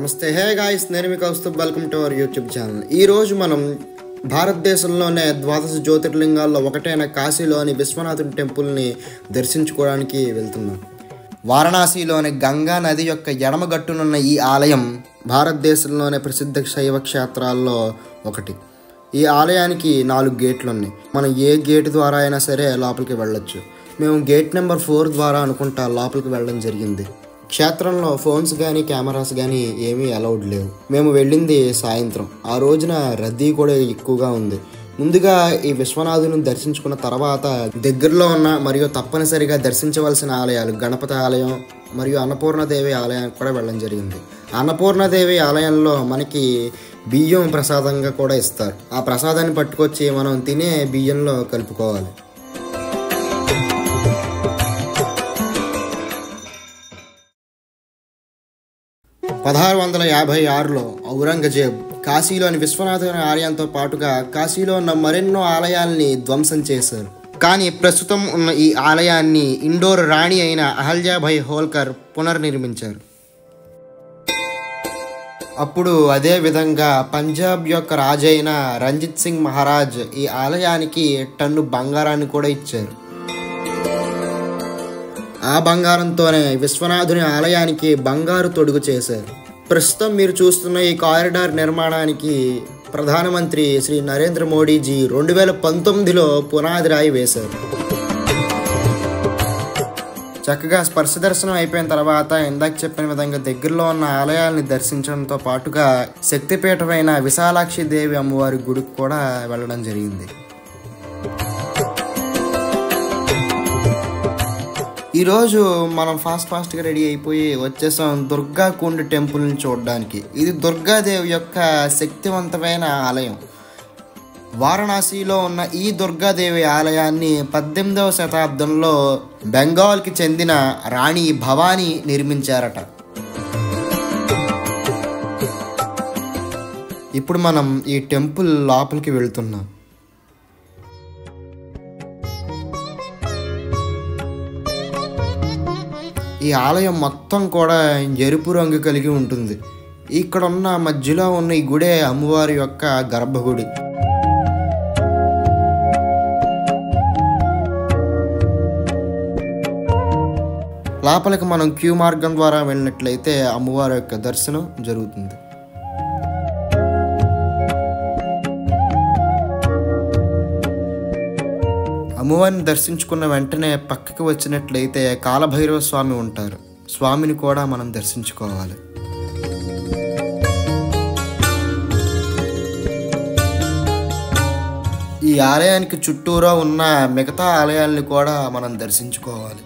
నమస్తే. Hey guys, నేను మీ Kaustubh. Welcome to our YouTube channel. ఈరోజు మనం భారతదేశంలోనే ద్వాదశ జ్యోతిర్లింగాల్లో ఒకటైన కాశీలోని విశ్వనాథుని టెంపుల్ని దర్శించుకోవడానికి వెళ్తున్నాం. వారణాసిలోని గంగా నది యొక్క ఎడమ గట్టునున్న ఈ ఆలయం భారతదేశంలోనే ప్రసిద్ధ శైవ క్షేత్రాల్లో ఒకటి. ఈ ఆలయానికి 4 గేట్లు ఉన్నాయి. మనం ఏ గేటు ద్వారా అయినా సరే లోపలికి వెళ్ళొచ్చు. మేము గేట్ నెంబర్ 4 ద్వారా అనుకుంటా లోపలికి వెళ్ళడం జరిగింది. క్షేత్రంలో ఫోన్స్ కానీ కెమెరాస్ కానీ ఏమీ అలౌడ్ లేవు. మేము వెళ్ళింది సాయంత్రం. ఆ రోజున రద్దీ కూడా ఎక్కువగా ఉంది. ముందుగా ఈ విశ్వనాథుని దర్శించుకున్న తర్వాత దగ్గరలో ఉన్న మరియు తప్పనిసరిగా దర్శించవలసిన ఆలయాలు గణపతి ఆలయం మరియు అన్నపూర్ణదేవి ఆలయానికి కూడా వెళ్ళడం జరిగింది. అన్నపూర్ణదేవి ఆలయంలో మనకి బియ్యం ప్రసాదంగా కూడా ఇస్తారు. ఆ ప్రసాదాన్ని పట్టుకొచ్చి మనం తినే బియ్యంలో కలుపుకోవాలి. 1656లో ఔరంగజేబ్ కాశీలోని విశ్వనాథుని ఆలయంతో పాటుగా కాశీలో ఉన్న మరెన్నో ఆలయాల్ని ధ్వంసం చేశారు. కానీ ప్రస్తుతం ఉన్న ఈ ఆలయాన్ని ఇండోర్ రాణి అయిన అహల్యాబాయి హోల్కర్ పునర్నిర్మించారు. అప్పుడు అదే విధంగా పంజాబ్ యొక్క రాజైన రంజిత్ సింగ్ మహారాజ్ ఈ ఆలయానికి టన్ను బంగారాన్ని కూడా ఇచ్చారు. ఆ బంగారంతోనే విశ్వనాథుని ఆలయానికి బంగారు తొడుగు చేశారు. ప్రస్తుతం మీరు చూస్తున్న ఈ కారిడార్ నిర్మాణానికి ప్రధానమంత్రి శ్రీ నరేంద్ర మోడీజీ 2019లో పునాది రాయి వేశారు. చక్కగా స్పర్శ దర్శనం అయిపోయిన తర్వాత ఇందాక చెప్పిన విధంగా దగ్గరలో ఉన్న ఆలయాల్ని దర్శించడంతో పాటుగా శక్తిపీఠమైన విశాలాక్షి దేవి అమ్మవారి గుడికి కూడా వెళ్ళడం జరిగింది. ఈరోజు మనం ఫాస్ట్గా రెడీ అయిపోయి వచ్చేసాం దుర్గాకుండ్ టెంపుల్ని చూడడానికి. ఇది దుర్గాదేవి యొక్క శక్తివంతమైన ఆలయం. వారణాసిలో ఉన్న ఈ దుర్గాదేవి ఆలయాన్ని 18వ శతాబ్దంలో బెంగాల్కి చెందిన రాణి భవానీ నిర్మించారట. ఇప్పుడు మనం ఈ టెంపుల్ లోపలికి వెళ్తున్నాం. ఈ ఆలయం మొత్తం కూడా ఎరుపు రంగు కలిగి ఉంటుంది. ఇక్కడ ఉన్న మధ్యలో ఉన్న ఈ గుడే అమ్మవారి యొక్క గర్భగుడి. లోపలికి మనం క్యూ మార్గం ద్వారా వెళ్ళినట్లయితే అమ్మవారి యొక్క దర్శనం జరుగుతుంది. అమ్మవారిని దర్శించుకున్న వెంటనే పక్కకి వచ్చినట్లయితే కాలభైరవ స్వామి ఉంటారు. స్వామిని కూడా మనం దర్శించుకోవాలి. ఈ ఆలయానికి చుట్టూరా ఉన్న మిగతా ఆలయాల్ని కూడా మనం దర్శించుకోవాలి.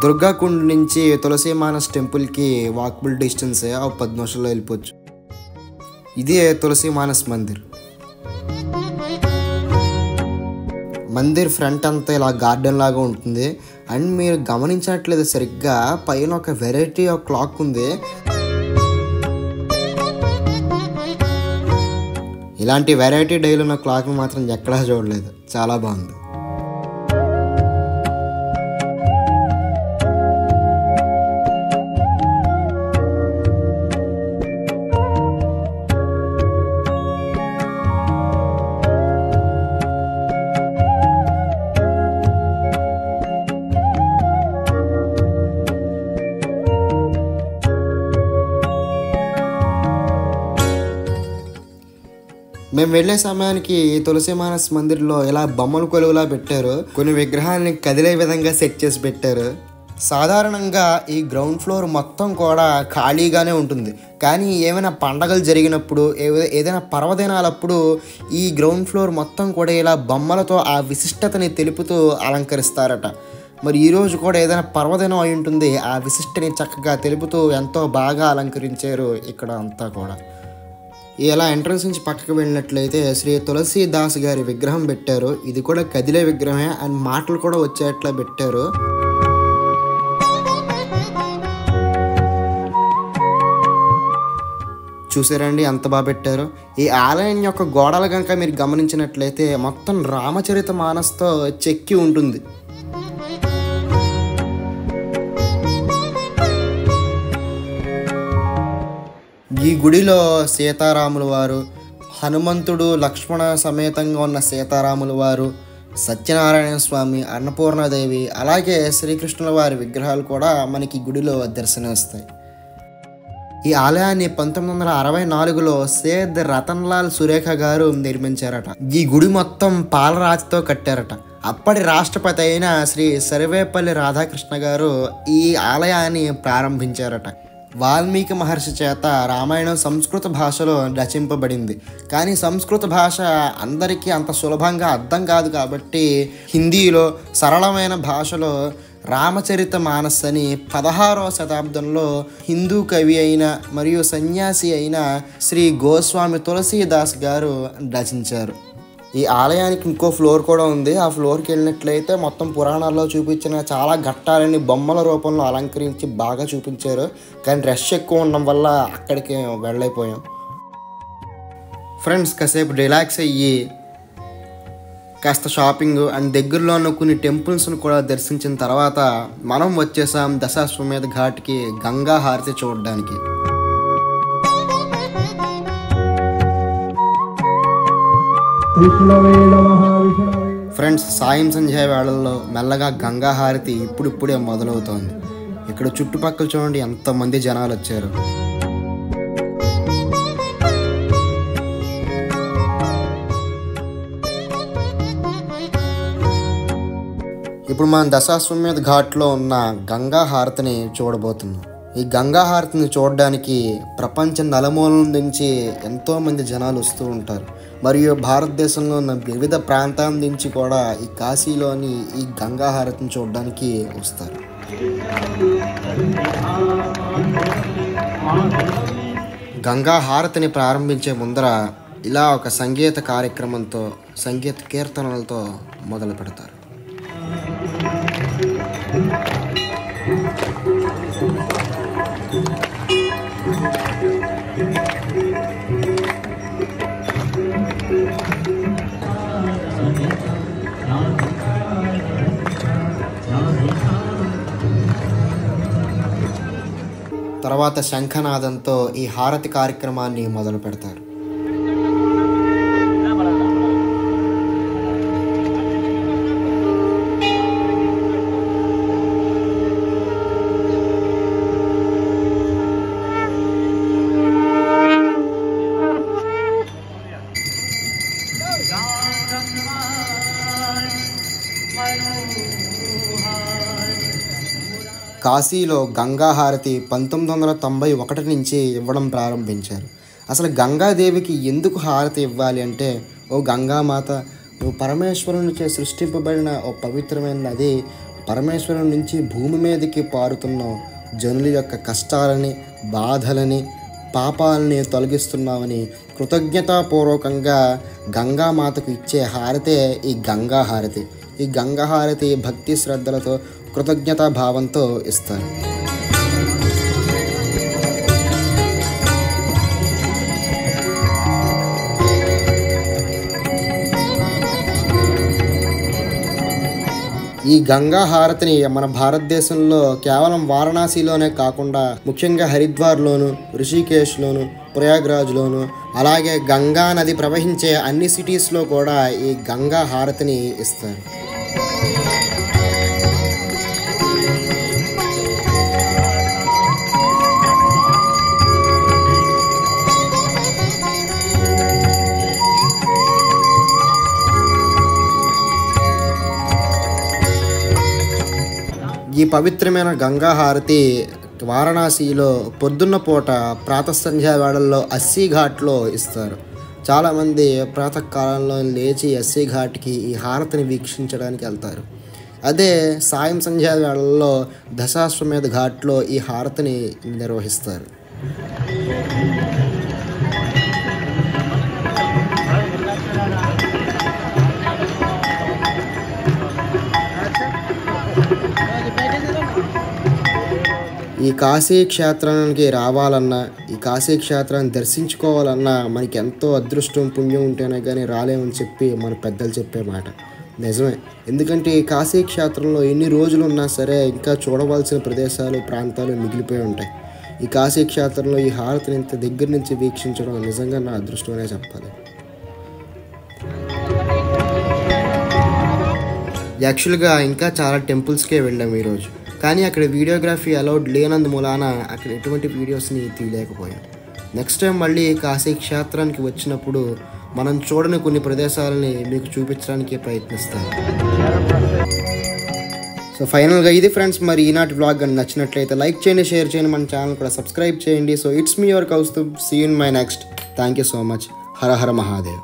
దుర్గాకుండ్ నుంచి తులసి మానస్ టెంపుల్కి వాకబుల్ డిస్టెన్సే, 10 నిమిషాల్లో వెళ్ళిపోవచ్చు. ఇదే తులసి మానస్ మందిర్. మందిర్ ఫ్రంట్ అంతా ఇలా గార్డెన్ లాగా ఉంటుంది. అండ్ మీరు గమనించట్లేదు సరిగ్గా పైన ఒక వెరైటీ ఆఫ్ క్లాక్ ఉంది. ఇలాంటి వెరైటీ డైలు ఉన్న క్లాక్ మాత్రం ఎక్కడా చూడలేదు. చాలా బాగుంది. మేము వెళ్ళే సమయానికి తులసి మానస్ మందిర్లో ఇలా బొమ్మల కొలువులా పెట్టారు. కొన్ని విగ్రహాలని కదిలే విధంగా సెట్ చేసి పెట్టారు. సాధారణంగా ఈ గ్రౌండ్ ఫ్లోర్ మొత్తం కూడా ఖాళీగానే ఉంటుంది. కానీ ఏమైనా పండగలు జరిగినప్పుడు, ఏదైనా పర్వదినాలప్పుడు ఈ గ్రౌండ్ ఫ్లోర్ మొత్తం కూడా ఇలా బొమ్మలతో ఆ విశిష్టతని తెలుపుతూ అలంకరిస్తారట. మరి ఈరోజు కూడా ఏదైనా పర్వదినం అయి ఉంటుంది. ఆ విశిష్టని చక్కగా తెలుపుతూ ఎంతో బాగా అలంకరించారు ఇక్కడ అంతా కూడా. ఇలా ఎంట్రన్స్ నుంచి పక్కకు వెళ్ళినట్లయితే శ్రీ తులసీదాస్ గారి విగ్రహం పెట్టారు. ఇది కూడా కదిలే విగ్రహమే అండ్ మాటలు కూడా వచ్చేట్లా పెట్టారు. చూసారండి ఎంత బాగా పెట్టారు. ఈ ఆలయం యొక్క గోడలు కనుక మీరు గమనించినట్లయితే మొత్తం రామచరిత మానస్తో చెక్కి ఉంటుంది. ఈ గుడిలో సీతారాముల వారు, హనుమంతుడు లక్ష్మణ సమేతంగా ఉన్న సీతారాముల వారు, సత్యనారాయణ స్వామి, అన్నపూర్ణాదేవి, అలాగే శ్రీకృష్ణుల వారి విగ్రహాలు కూడా మనకి గుడిలో దర్శనమిస్తాయి. ఈ ఆలయాన్ని 1964లో సేద్ రతన్లాల్ సురేఖ గారు నిర్మించారట. ఈ గుడి మొత్తం పాలరాతితో కట్టారట. అప్పటి రాష్ట్రపతి అయిన శ్రీ సర్వేపల్లి రాధాకృష్ణ గారు ఈ ఆలయాన్ని ప్రారంభించారట. వాల్మీకి మహర్షి చేత రామాయణం సంస్కృత భాషలో రచింపబడింది. కానీ సంస్కృత భాష అందరికీ అంత సులభంగా అర్థం కాదు కాబట్టి హిందీలో సరళమైన భాషలో రామచరిత మానస్ అని 16వ శతాబ్దంలో హిందూ కవి అయిన మరియు సన్యాసి అయిన శ్రీ గోస్వామి తులసీదాస్ గారు రచించారు. ఈ ఆలయానికి ఇంకో ఫ్లోర్ కూడా ఉంది. ఆ ఫ్లోర్కి వెళ్ళినట్లయితే మొత్తం పురాణాల్లో చూపించిన చాలా ఘట్టాలని బొమ్మల రూపంలో అలంకరించి బాగా చూపించారు. కానీ రష్ ఎక్కువ ఉండడం వల్ల అక్కడికి వెళ్ళైపోయాం. ఫ్రెండ్స్, కాసేపు రిలాక్స్ అయ్యి కాస్త షాపింగ్ అండ్ దగ్గరలో ఉన్న కొన్ని టెంపుల్స్ను కూడా దర్శించిన తర్వాత మనం వచ్చేసాం దశాశ్వమేధ ఘాట్కి గంగా హారతి చూడడానికి. ఫ్రెండ్స్, సాయం సంధ్యా వేళల్లో మెల్లగా గంగా హారతి ఇప్పుడిప్పుడే మొదలవుతోంది. ఇక్కడ చుట్టుపక్కల చూడండి ఎంతమంది జనాలు వచ్చారు. ఇప్పుడు మనం దశాశ్వమేధ ఘాట్లో ఉన్న గంగా హారతిని చూడబోతున్నాం. ఈ గంగా హారతిని చూడడానికి ప్రపంచ నలుమూలల నుంచి ఎంతోమంది జనాలు వస్తూ ఉంటారు. మరియు భారతదేశంలో ఉన్న వివిధ ప్రాంతాల నుంచి కూడా ఈ కాశీలోని ఈ గంగా హారతిని చూడడానికి వస్తారు. గంగా హారతిని ప్రారంభించే ముందర ఇలా ఒక సంగీత కార్యక్రమంతో, సంగీత కీర్తనలతో మొదలు పెడతారు. తర్వాత శంఖనాదంతో ఈ హారతి కార్యక్రమాన్ని మొదలు పెడతారు. కాశీలో గంగా హారతి 1991 నుంచి ఇవ్వడం ప్రారంభించారు. అసలు గంగాదేవికి ఎందుకు హారతి ఇవ్వాలి అంటే, ఓ గంగామాత, నువ్వు పరమేశ్వరునిచే సృష్టింపబడిన ఓ పవిత్రమైన నది, పరమేశ్వరుని నుంచి భూమి మీదకి పారుతున్న జనుల యొక్క కష్టాలని, బాధలని, పాపాలని తొలగిస్తున్నావని కృతజ్ఞతాపూర్వకంగా గంగామాతకు ఇచ్చే హారతే ఈ గంగా హారతి. ఈ గంగా హారతి భక్తి శ్రద్ధలతో, కృతజ్ఞతా భావంతో ఇస్తారు. ఈ గంగా హారతిని మన భారతదేశంలో కేవలం వారణాసిలోనే కాకుండా ముఖ్యంగా హరిద్వార్లోను, ఋషికేశ్లోను, ప్రయాగ్రాజ్లోను, అలాగే గంగా నది ప్రవహించే అన్ని సిటీస్లో కూడా ఈ గంగా హారతిని ఇస్తారు. ఈ పవిత్రమైన గంగా హారతి వారణాసిలో పొద్దున్న పూట ప్రాతఃసంధ్యా వేళల్లో అస్సీ ఘాట్లో ఇస్తారు. చాలామంది ప్రాతకాలంలో లేచి అస్సీ ఘాట్కి ఈ హారతిని వీక్షించడానికి వెళ్తారు. అదే సాయం సంధ్యా వేళల్లో దశాశ్వమేధ ఘాట్లో ఈ హారతిని నిర్వహిస్తారు. ఈ కాశీ క్షేత్రానికి రావాలన్నా, ఈ కాశీ క్షేత్రాన్ని దర్శించుకోవాలన్నా మనకి ఎంతో అదృష్టం పుణ్యం ఉంటేనే కానీ రాలేమని చెప్పి మన పెద్దలు చెప్పే మాట నిజమే. ఎందుకంటే ఈ కాశీ క్షేత్రంలో ఎన్ని రోజులు ఉన్నా సరే ఇంకా చూడవలసిన ప్రదేశాలు, ప్రాంతాలు మిగిలిపోయి ఉంటాయి. ఈ కాశీ క్షేత్రంలో ఈ హారతిని ఇంత దగ్గర నుంచి వీక్షించడం నిజంగా నా అదృష్టమనే చెప్పాలి. యాక్చువల్గా ఇంకా చాలా టెంపుల్స్కే వెళ్ళాము ఈరోజు, కానీ అక్కడ వీడియోగ్రఫీ అలౌడ్ లేనందు మూలాన అక్కడ ఎటువంటి వీడియోస్ని తీయలేకపోయాం. నెక్స్ట్ టైం మళ్ళీ కాశీ క్షేత్రానికి వచ్చినప్పుడు మనం చూడని కొన్ని ప్రదేశాలని మీకు చూపించడానికి ప్రయత్నిస్తాను. సో ఫైనల్గా ఇది ఫ్రెండ్స్, మరి ఈనాటి వ్లాగ్ కానీ నచ్చినట్లయితే లైక్ చేయండి, షేర్ చేయండి, మన ఛానల్ కూడా సబ్స్క్రైబ్ చేయండి. So it's me your Kaustubh, see you in my next. Thank you so much. Hara Hara Mahadev.